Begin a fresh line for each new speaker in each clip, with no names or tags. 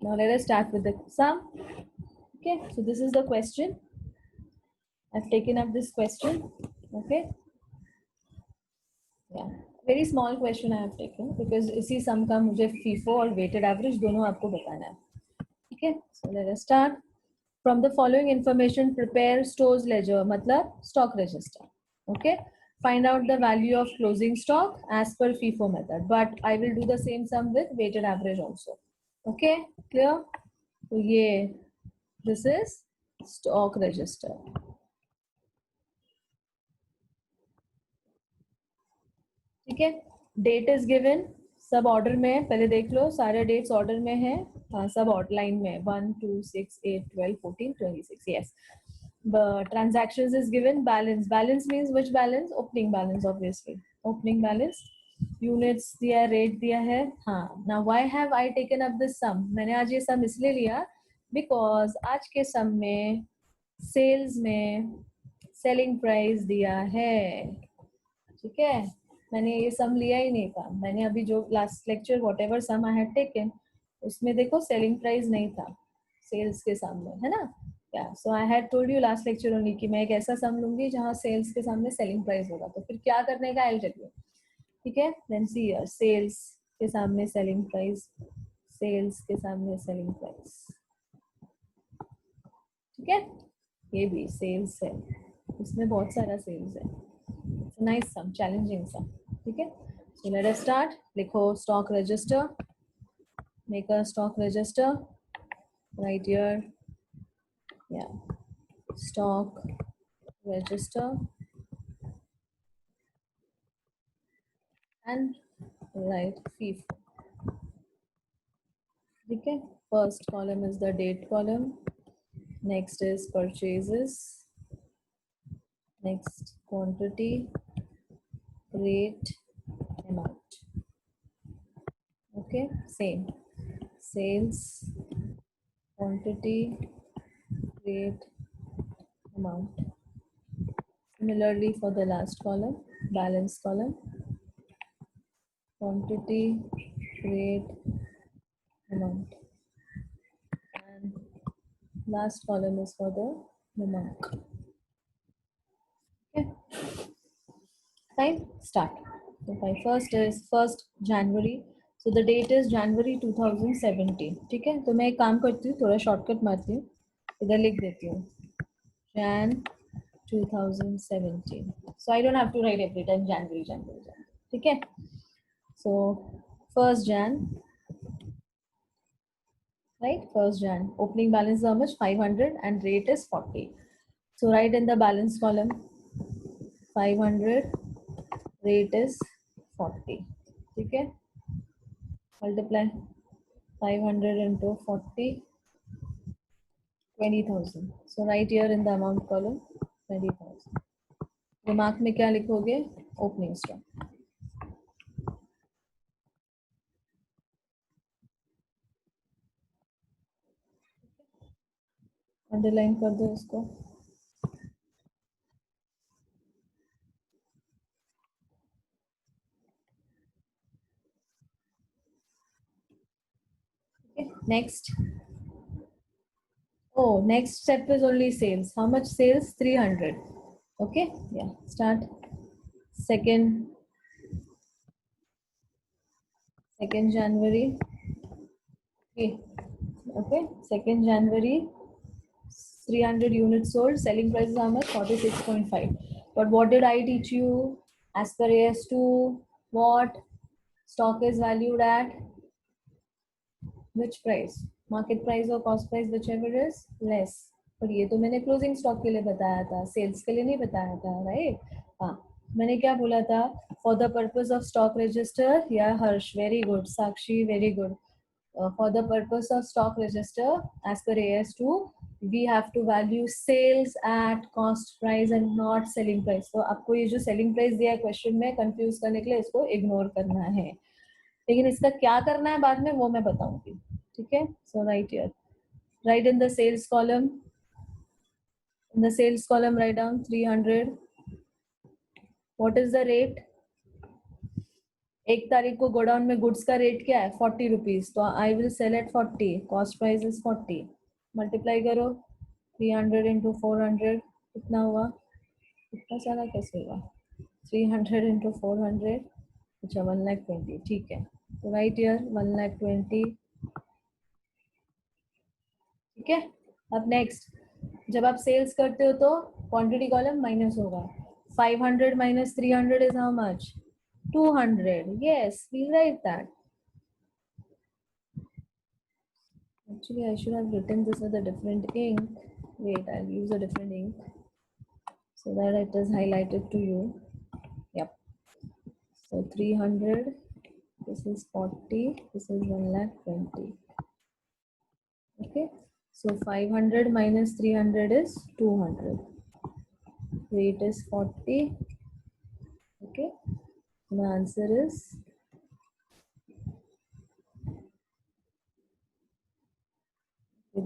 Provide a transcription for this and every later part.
Now let us start with the sum. Okay, so this is the question. I've taken up this question. Okay, yeah, very small question I have taken because इसी sum का मुझे FIFO और weighted average दोनों आपको बताना है. Okay, so let us start. From the following information, prepare stores ledger, मतलब stock register. Okay, find out the value of closing stock as per FIFO method. But I will do the same sum with weighted average also. Okay, clear? So ये this is stock register. ठीक है, date is given, सब order में है, पहले देख लो सारे dates order में है. हाँ, सब आउटलाइन में 1 2 6 8 12 14 26. Yes, transactions is given. Balance means which balance? Opening balance, obviously. Opening balance. Units दिया, रेट दिया है. हाँ, now why have I taken up this sum? मैंने आज ये sum इसलिए लिया because आज के sum में सेल्स में सेलिंग प्राइस दिया है. ठीक है, मैंने ये सम लिया ही नहीं था. मैंने अभी जो last lecture whatever some I had taken उसमें देखो सेलिंग प्राइस नहीं था सेल्स के सामने, है ना. Yeah so I had told you last lecture only कि मैं एक ऐसा सम लूंगी जहाँ सेल्स के सामने सेलिंग प्राइस होगा. तो फिर क्या करने का आई टेल यू. ठीक है, देन सी हियर, सेल्स के सामने सेलिंग प्राइस, सेल्स के सामने सेलिंग प्राइस. ठीक है, ये भी सेल्स है, इसमें बहुत सारा सेल्स है. नाइस सम, चैलेंजिंग सम. ठीक है, so let us start. लिखो stock register, make a stock register right here. Yeah, stock register and write FIFO. ठीक है, first column is the date column, next is purchases, next quantity, rate, amount. Okay, same, sales, quantity, rate, amount. Similarly for the last column, balance column, quantity, rate, amount, and last column is for the amount. Okay, fine, start. So my first is 1st January, so the date is January 2017. ठीक है, तो मैं एक काम करती हूँ, थोड़ा shortcut मारती हूँ, इधर लिख देती हूँ Jan 2017. So I don't have to write every time January. ठीक है, so 1st Jan, right? 1st Jan, opening balance is how much? 500 and rate is 40. So write in the balance column 500, rate is 40. ठीक है, multiply 500 into 40, 20,000. So write here in the amount column 20,000. दिमाग में क्या लिखोगे? Opening stock. Underline कर दो इसको. Next. Oh, next step is only sales. How much sales? 300. Okay, yeah, start. Second January. Okay, 2nd January, 300 units sold. Selling price is how much? 46.5. But what did I teach you? As per AS2, what stock is valued at? Which price? Market price or cost price, whichever is less. पर ये तो मैंने closing stock के लिए बताया था, sales के लिए नहीं बताया था, राइट? हाँ, मैंने क्या बोला था? For the purpose of stock register. Yeah Harsh, very good. Sakshi, very good. For the purpose of stock register, as per AS2, we have to value sales at cost price and not selling price. तो आपको ये जो selling price दिया है question में, confuse करने के लिए इसको इग्नोर करना है, लेकिन इसका क्या करना है बाद में वो मैं बताऊंगी. ठीक है, so write here, write in the sales column. In the sales column, write down 300. What is the rate? 1 तारीख को गोडाउन में गुड्स का रेट क्या है 40 रुपीज, तो I will sell at 40, cost price is 40, multiply करो 300 इंटू 400 कितना हुआ, इतना सारा कैसे हुआ, 300 इंटू 400, अच्छा 1,20,000, ठीक है, तो राइट ईयर 1,20,000, ठीक है। अब नेक्स्ट, जब आप सेल्स करते हो तो क्वांटिटी कॉलम माइनस होगा, 500 minus 300 is how much, 200, yes, we write that. Actually, I should have written this with a different ink. Wait, I'll use a different ink so that it is highlighted to you. Yep. So 300, this is 40, this is 1,20,000. Okay. So 500 minus 300 is 200. Weight is 40. Okay. My answer is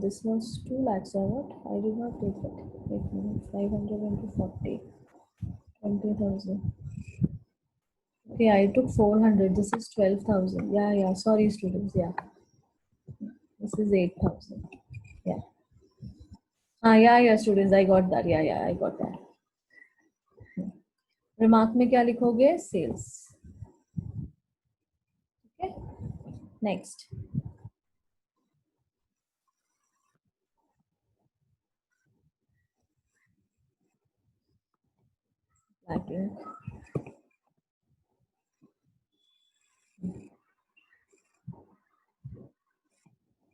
this was 2 lakhs or what? I did not take it. Wait a minute. 500 into 40, 20,000. Okay, I took 400. This is 12,000. Yeah. Sorry, students. Yeah. This is 8,000. Yeah. Yeah, students. I got that. Yeah, I got that. Remark में क्या लिखोगे? Sales. Okay. Next. Black ink.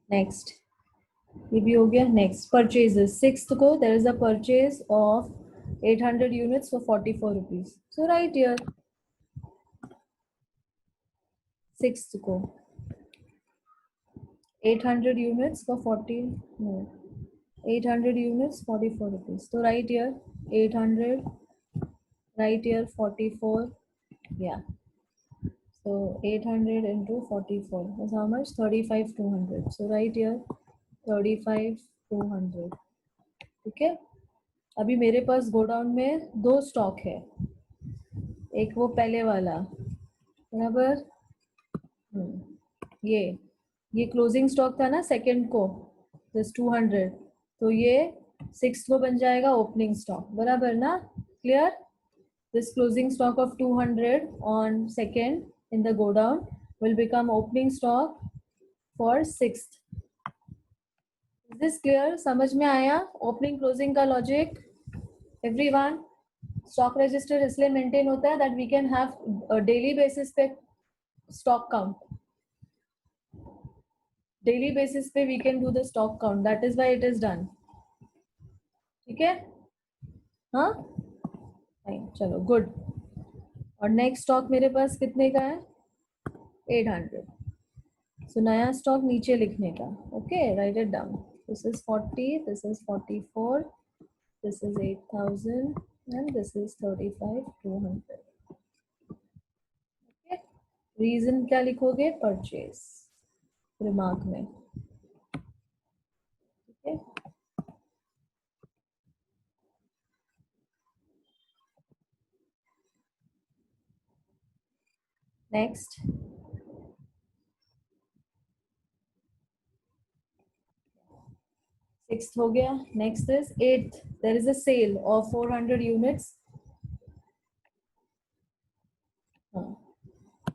Next. ये भी हो गया. Next. Purchases. 6th को there is a purchase of 800 units for 44 rupees. So right here. 6th को 800 units for 800 units 44 rupees. So right here 800, right here 44. Yeah. So 800 into 44 is how much? 35,200. So right here 35,200. ठीक है. अभी मेरे पास godown में 2 stock है, एक वो पहले वाला बराबर, ये क्लोजिंग स्टॉक था ना सेकंड को, दिस 200, तो ये 6th को बन जाएगा ओपनिंग स्टॉक, बराबर ना, clear. This closing stock of 200 on 2nd in the godown will become opening stock for 6th. Is this clear? समझ में आया opening closing का logic? Everyone, stock register इसलिए maintain होता है that we can have a daily basis पे stock count. Daily basis पे we can do the stock count. That is why it is done. ठीक है? हाँ? चलो good. और नेक्स्ट स्टॉक मेरे पास कितने का है? 800. सो नया स्टॉक नीचे लिखने का. Okay, write it down. This is 40, this is 44, this is 8,000 and this is 35,200. Okay, reason क्या लिखोगे? परचेज रिमार्क में. ठीक है. नेक्स्ट, सिक्स्थ हो गया. Next is 8th. There is a sale of 400 units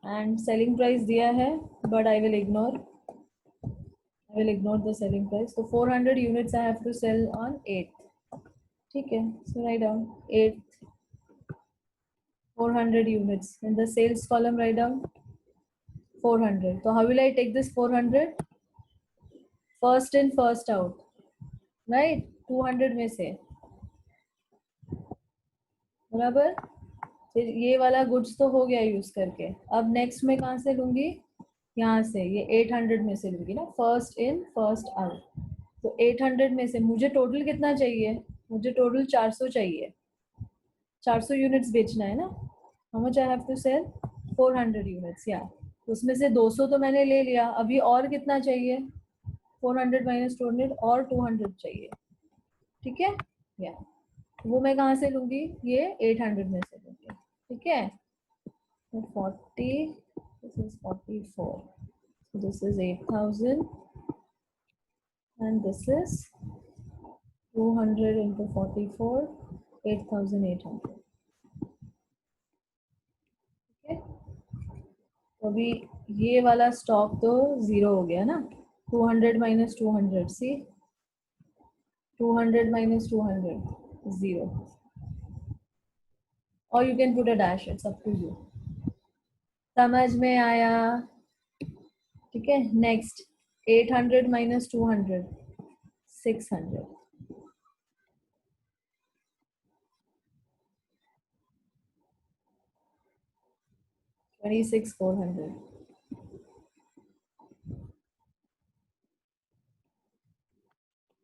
and selling price दिया है, but I will ignore the selling price. So 400 units I have to sell on 8th. ठीक है. So write down 8th 400 units in the sales column. Write down 400. So how will I take this 400? First in first out, right? 200 में से बराबर. फिर ये वाला goods तो हो गया यूज करके. अब नेक्स्ट में कहाँ से लूंगी? यहाँ से. ये 800 में से लूंगी ना, फर्स्ट इन फर्स्ट आउट. तो 800 में से मुझे टोटल कितना चाहिए? मुझे टोटल 400 चाहिए. 400 यूनिट्स बेचना है ना. How much I have to sell? 400 units. या उसमें से 200 तो मैंने ले लिया. अभी और कितना चाहिए? 400 माइनस 200 और 200 चाहिए. ठीक है. या वो मैं कहाँ से लूंगी? ये 800 में से लूंगी. ठीक है. 40 This is 44. So this is 8,000 and this is 200 into 44, 8,800. Okay. तो अभी ये वाला स्टॉक तो जीरो हो गया ना. 200 minus 200. See, 200 minus 200 0. Or you can put a dash. It's up to you. समझ में आया? ठीक है. Next, 800 minus 200, 600. 26,400.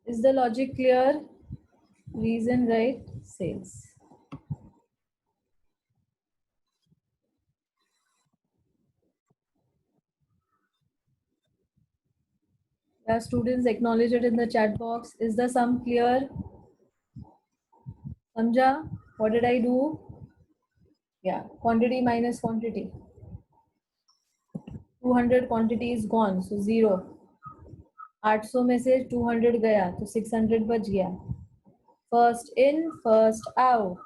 Is the logic clear? Reason right? Sales. Yeah, students, acknowledge it in the chat box. Is the sum clear? Samjha? What did I do? Yeah, quantity minus quantity. 200 quantity is gone, so 0. 800 में से 200 गया तो 600 बच गया. First in, first out.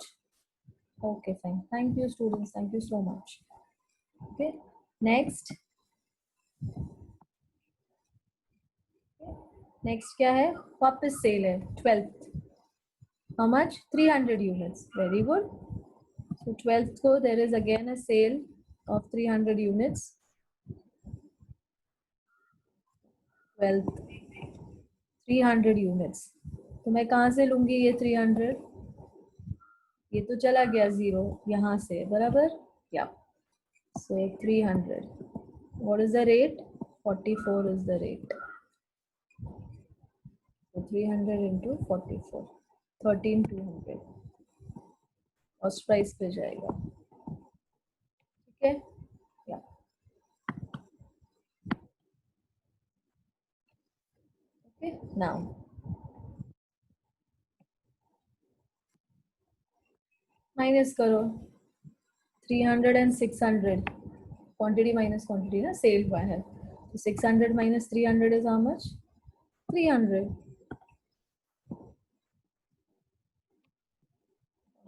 Okay, fine. Thank you, students. Thank you so much. Okay, next. Next क्या है? वापस cell है 12th. How much? 300 units. Very good. So 12th को there is again a sale of 300 units. 12th 300 units. तो मैं कहाँ से लूंगी ये 300? ये तो चला गया 0 यहाँ से, बराबर? Yeah. So 300. What is the rate? 44 is the rate. So 300 into 44. 13,200. Cost price पे जाएगा. ठीक है? Yeah. Okay. Now. Minus करो. 300 and 600. Quantity minus quantity ना sale हुआ है. So 600 minus 300 is how much? 300.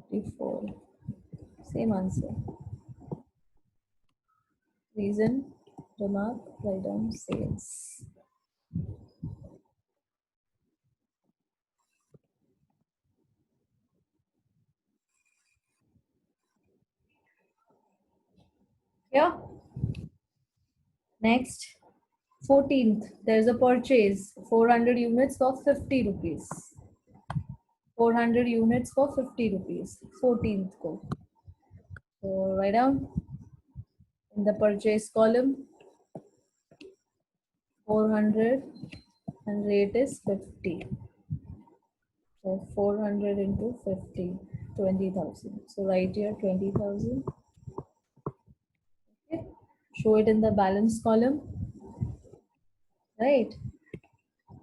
44. Same answer. Reason, remark, write down sales. Yeah. Next, 14th, there's a purchase, 400 units for 50 rupees. 400 units for 50 rupees. 14th ko. So write down in the purchase column 400 and rate is 50. So 400 into 50, 20,000. So write here 20,000. Okay. Show it in the balance column. Right.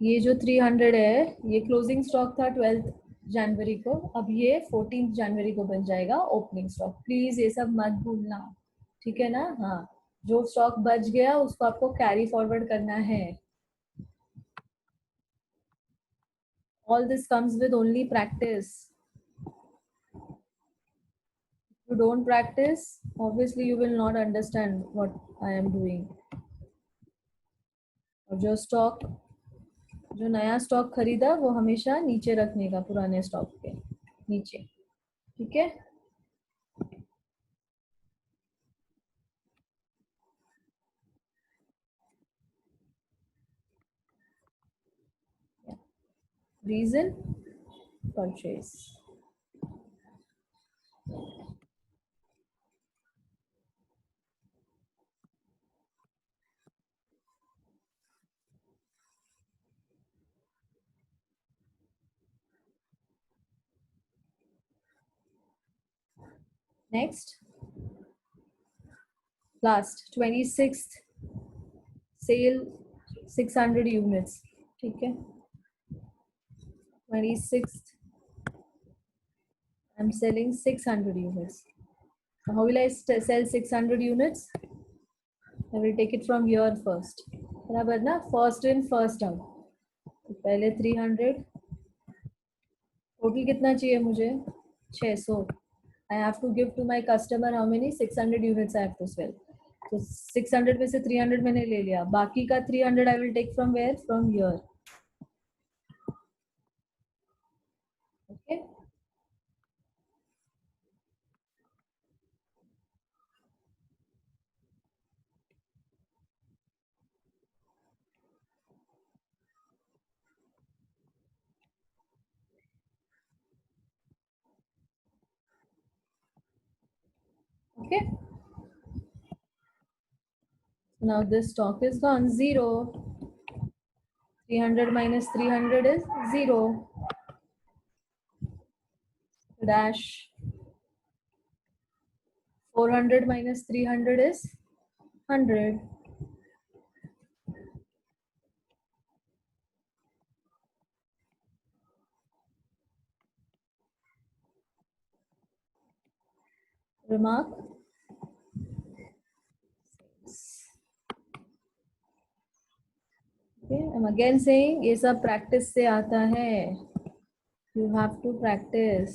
ये जो 300 है ये closing stock था 12th जनवरी को. अब ये 14th जनवरी को बन जाएगा ओपनिंग स्टॉक. प्लीज ये सब मत भूलना. ठीक है ना? हाँ, जो स्टॉक बच गया उसको आपको कैरी फॉरवर्ड करना है. All this comes with only practice. If you don't practice, obviously you will not understand what I am doing. और जो नया स्टॉक खरीदा वो हमेशा नीचे रखने का, पुराने स्टॉक के नीचे. ठीक है? Reason, purchase. Next, last 26th sale 600 units. ठीक है? 26th I'm selling 600 units. How will I sell 600 units? I will take it from here first. बराबर ना, first in first out. तो पहले 300, टोटल कितना चाहिए मुझे? 600. I have to give to my customer how many? 600 units I have to sell. So 600 में से 300 मैंने ले लिया, बाकी का 300 I will take from where? From here. Okay. Okay. Now this stock is gone. 0. 300 minus 300 is 0. Dash. 400 minus 300 is 100. Remark. Okay, I'm again saying ये सब practice से आता है. You have to practice.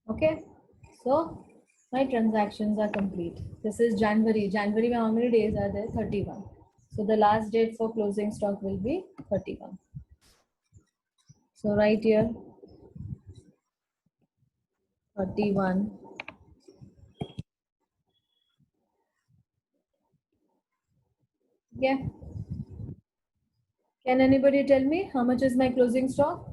Okay, so my transactions are complete. This is January. January में how many days are there? 31. So the last date for closing stock will be 31. So right here 31. Yeah. Can anybody tell me how much is my closing stock?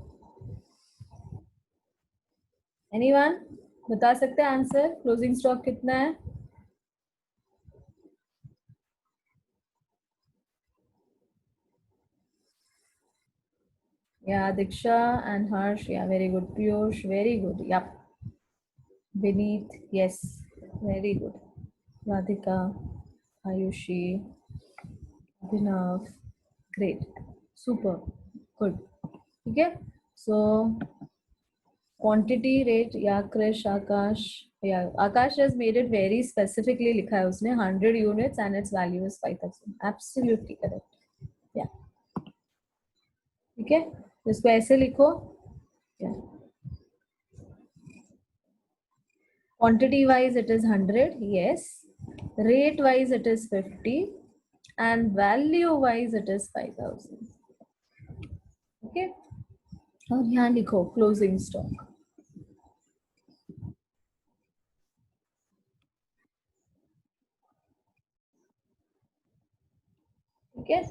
Anyone? बता सकते हैं answer? Closing stock कितना है? Yeah, Diksha and Harsh. Yeah, very good. Piyush, very good. Yep. Vineet, yes, very good. Radhika, Ayushi, Abhinav, great, super, good. Okay, so quantity rate, yeah, Krish, Akash, yeah, Akash has made it very specifically. लिखा है उसने 100 units and its value is 5,000. Absolutely correct. Yeah. ठीक है, इसको ऐसे लिखो. Yeah. Quantity wise it is 100, yes. Rate wise it is 50 and value wise it is 5,000. Okay. और यहाँ लिखो closing stock. ठीक है,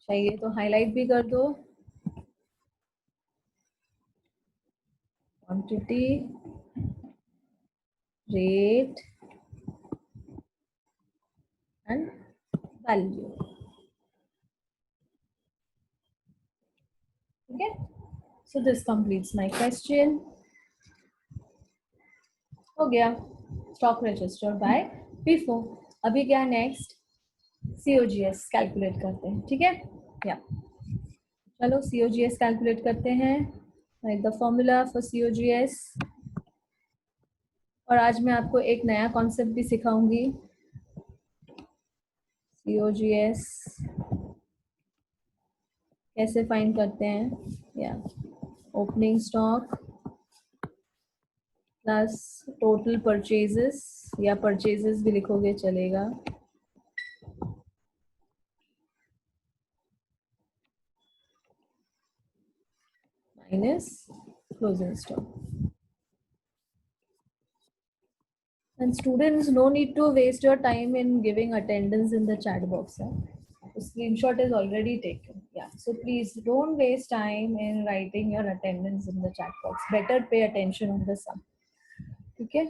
चाहिए तो हाईलाइट भी कर दो. Quantity, rate and value. Okay, so this completes my question. हो गया stock register by P4. अभी क्या next? COGS कैलकुलेट करते हैं. ठीक है, या चलो COGS कैलकुलेट करते हैं. Right the formula for COGS. और आज मैं आपको एक नया कॉन्सेप्ट भी सिखाऊंगी. COGS कैसे फाइंड करते हैं. या opening stock plus total purchases, या परचेजेस भी लिखोगे चलेगा, minus closing stock. And students, no need to waste your time in giving attendance in the chat box. The screenshot is already taken. Yeah, so please don't waste time in writing your attendance in the chat box. Better pay attention on the sum. Okay.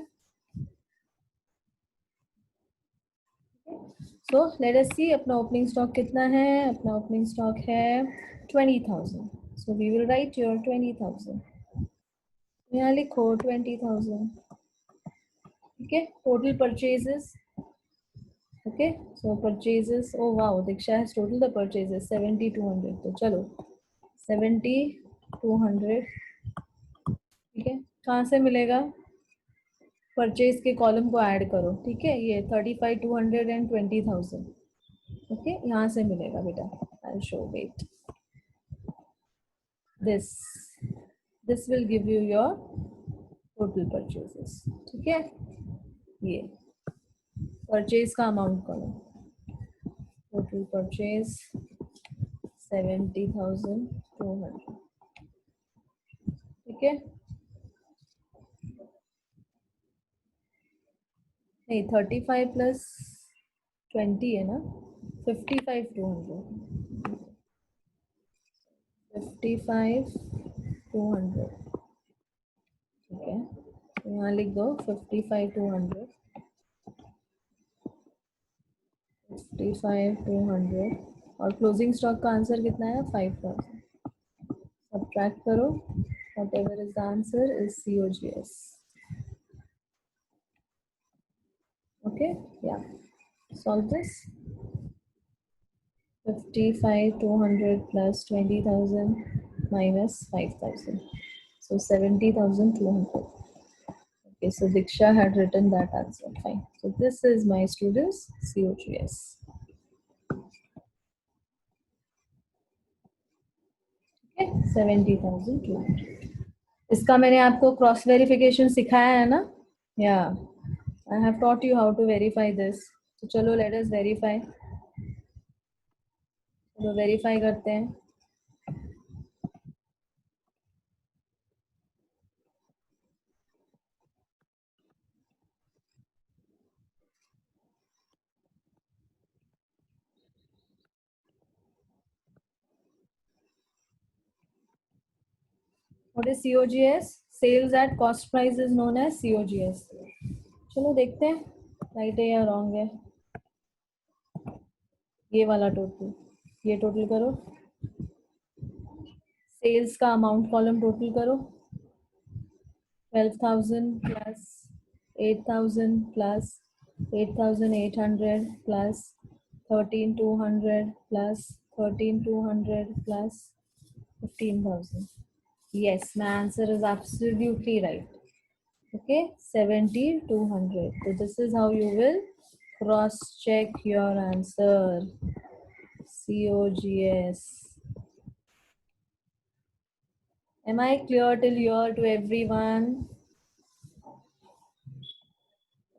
So let us see अपना opening stock कितना है. अपना opening stock है 20,000. So we will write your 20,000. यहाँ लिखो 20,000. Okay. Total purchases. Okay, so purchases. Oh wow, Diksha has total the purchases 7,200. तो चलो 7,200. ठीक है, कहाँ से मिलेगा? परचेज के कॉलम को ऐड करो, ठीक है, ये 35, 200 एंड 20,000, ओके, यहाँ से मिलेगा बेटा. I show wait this, this will give you your total purchases, ठीक है. ये परचेज का अमाउंट करो, टोटल परचेज 70,200, ठीक है. नहीं, 35 प्लस 20 है ना, 55,200, 55,200, ठीक है. तो यहाँ लिख दो 55,200, 55,200, और क्लोजिंग स्टॉक का आंसर कितना है? 5,000. सब्ट्रैक्ट करो, whatever is the answer is COGS. Okay, yeah, solve this. 55,200 plus 20,000 minus 5,000, so 70,200. Okay, so Diksha had written that answer. Fine. So this is my students' COGS. Okay, 70,200. इसका मैंने आपको cross verification सिखाया है ना? या I have taught you how to verify this. तो चलो let us verify. चलो वेरीफाई करते हैं. What is COGS? Sales at cost price is known as COGS. चलो देखते हैं राइट है या रॉन्ग है. ये वाला टोटल, ये टोटल करो, सेल्स का अमाउंट कॉलम टोटल करो. 12,000 plus 8,000 plus 8,800 plus 13,200 plus 13,200 plus 15,000. Yes, my answer is absolutely right. Okay, 70,200. So this is how you will cross check your answer. COGS. Am I clear till here to everyone?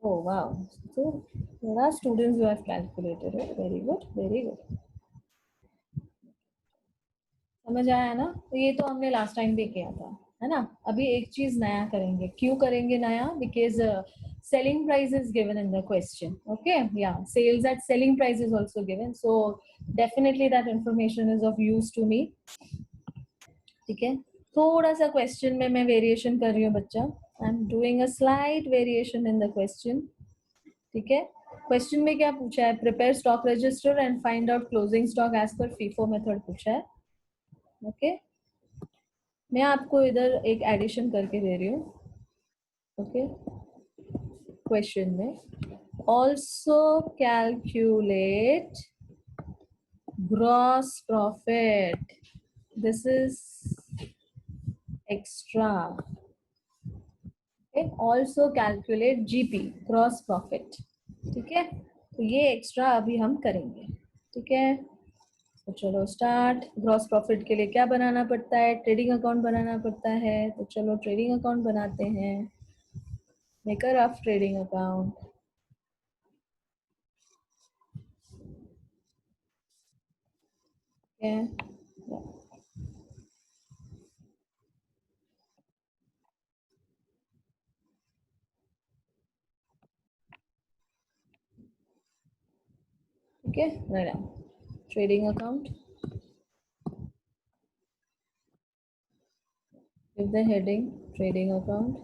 Oh wow. So there are students who have calculated it. Very good, very good. समझ आया ना? तो ये तो हमने last time भी किया था, है ना. अभी एक चीज नया करेंगे. क्यों करेंगे नया? Because selling price is given in the question. Okay, yeah, sales at selling price is also given, so definitely that information is of use to me. ठीक है. थोड़ा सा क्वेश्चन में मैं वेरिएशन कर रही हूँ बच्चा. I am doing a slight variation in the question. ठीक है. क्वेश्चन में क्या पूछा है? Prepare stock register and find out closing stock as per FIFO method पूछा है. ओके, मैं आपको इधर एक एडिशन करके दे रही हूँ. ओके, क्वेश्चन में also calculate gross profit. This is extra. Also calculate GP, gross profit. ठीक है, तो ये एक्स्ट्रा अभी हम करेंगे. ठीक है, तो चलो स्टार्ट. ग्रॉस प्रॉफिट के लिए क्या बनाना पड़ता है? ट्रेडिंग अकाउंट बनाना पड़ता है. तो चलो ट्रेडिंग अकाउंट बनाते हैं. Maker of trading account. ठीक है, right. Trading account, give the heading trading account.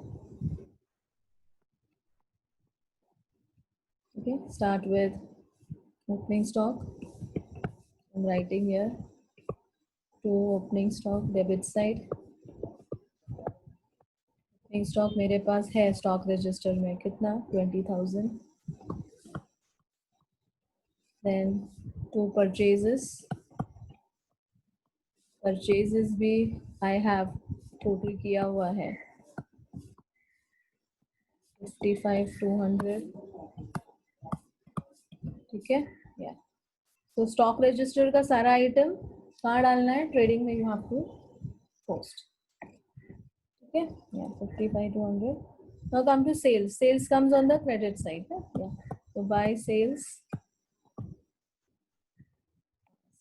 Okay, start with opening stock. I'm writing here to opening stock debit side. opening stock मेरे पास है stock register में कितना? 20,000. then to purchases. purchases भी I have total किया हुआ है 65,200. ठीक है, या तो स्टॉक रजिस्टर का सारा आइटम कहाँ डालना है, ट्रेडिंग में यू हैव टू पोस्ट. ठीक है, या 55,200. Now come to sales. Sales comes on the credit side. तो बाय सेल्स,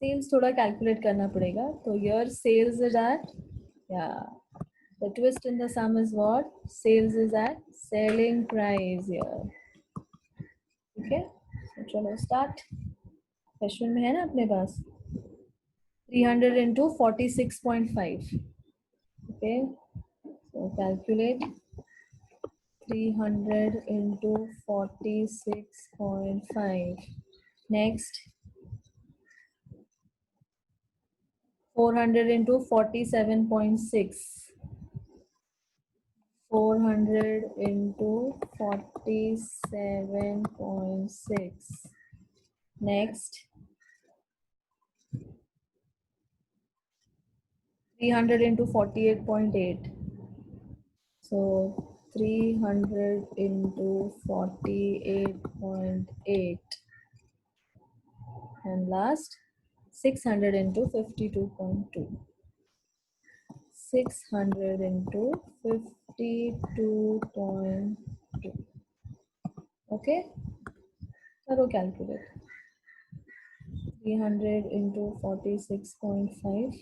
सेल्स थोड़ा कैलकुलेट करना पड़ेगा. तो योर सेल्स इज एट, या the twist in the sum is what? Sales is at selling price here. ठीक है, तो चलो स्टार्ट. क्वेश्चन में है ना अपने पास 300 into 46.5. okay, so calculate 300 into 46.5. next 400 into 47.6. 400 into 47.6. next 300 into 48.8. so 300 into 48.8. and last 600 into 52.2. 600 into 52.2. okay, करो calculate. 300 into 46.5.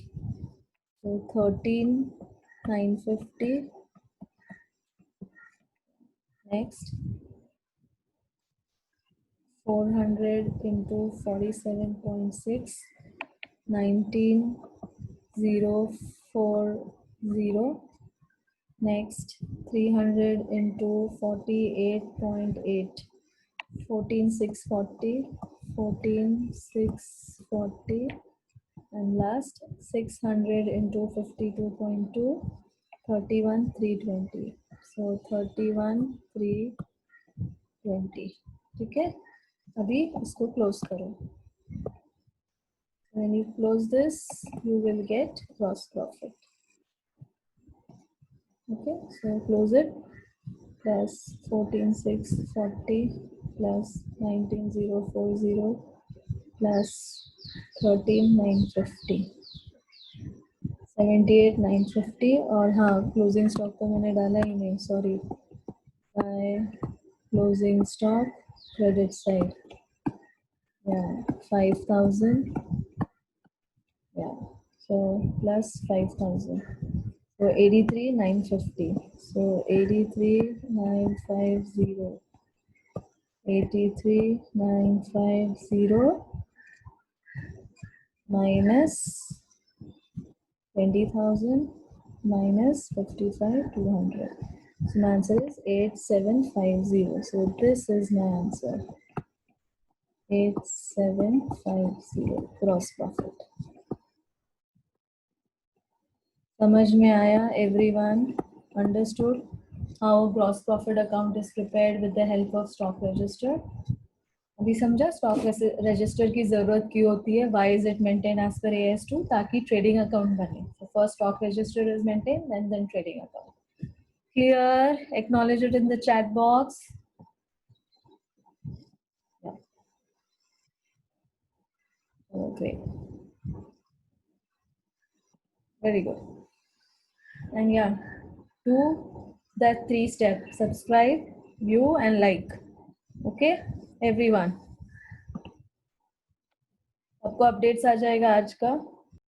so 13,950. next 400 into 47.6. 19,040. next 300 into 48.8. 14,640. 14,640. and last 600 into 52.2. 31,320. so 31,320. ठीक है, अभी इसको क्लोज करो. when you close this you will get gross profit. okay, so close it. plus 14,640 plus 19,040 plus 13,950. 78,950. और हाँ, closing stock तो मैंने डाला ही नहीं, sorry. By closing stock credit side, या 5,000. या so plus 5,000. so 83,950. so 83,950. 83,950 minus 20,000 minus 55,200. so my answer is 8,750. so this is my answer, 8,750 gross profit. समझ में आया? everyone understood how gross profit account is prepared with the help of stock register? अभी समझा stock register की जरूरत क्यों होती है? why is it maintained as per AS2? ताकि ट्रेडिंग अकाउंट बने. so first stock register is maintained and then trading account. clear? acknowledge it in the chat box. yeah. oh, great, very good. and yeah, do that 3 step: subscribe, view and like. okay everyone, आपको updates आ जाएगा आज का.